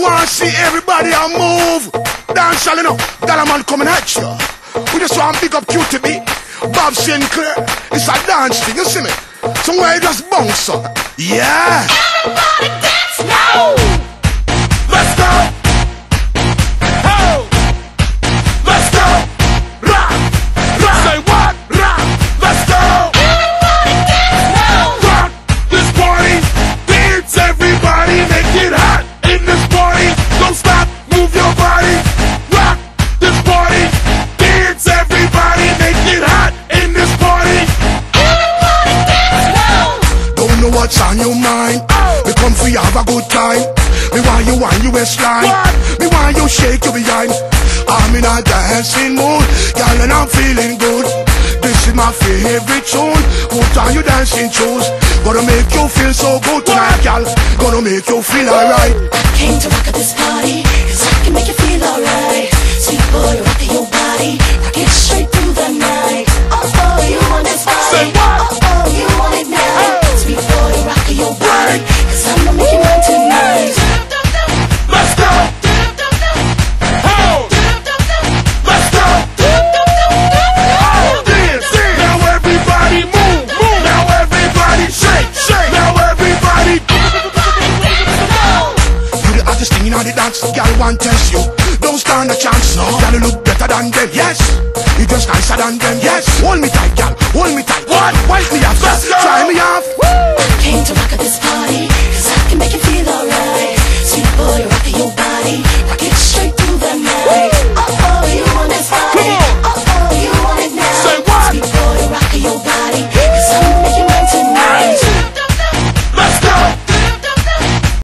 want to see everybody a move. Dance all, you know. Dollar man coming at you. We just want to pick up QTB, Bob Sinclair. It's a dance thing, you see me? Somewhere you just bounce up. Yeah. Everybody dance now. Let's go. Oh. Let's go. Rock. Rock. Say what? Rock. Let's go. Everybody dance now. Rock this party. Dance everybody. Make it hot in this party. Don't stop. Move your body. Rock this party. Dance everybody. Make it hot in this party. Everybody dance now. Don't know what's on your mind. We come for you have a good time. Me want you on your waistline. Me want you shake your behind. I'm in a dancing mood, girl, and I'm feeling good. This is my favorite tune. Put on your dancing shoes. Gonna make you feel so good tonight, girl. Gonna make you feel alright. I came to rock at this party, 'cause I can make you feel alright. Sweet boy, rock your body, rock it straight through the night. Oh, you want this body? Say what? Oh, you want it now? Sweet boy, rock your body, 'cause I'ma make you mine tonight. Let's go. Oh. Let's go. Oh, dance. Now everybody move. Now everybody shake. Now everybody. You the hottest thing in all the dance. Girl want test you. Don't stand a chance. No. Girl, you look better than them. Yes. You just nicer than them. Yes. Hold me tight, girl. Hold me tight. What? Wipe me up. Let's go.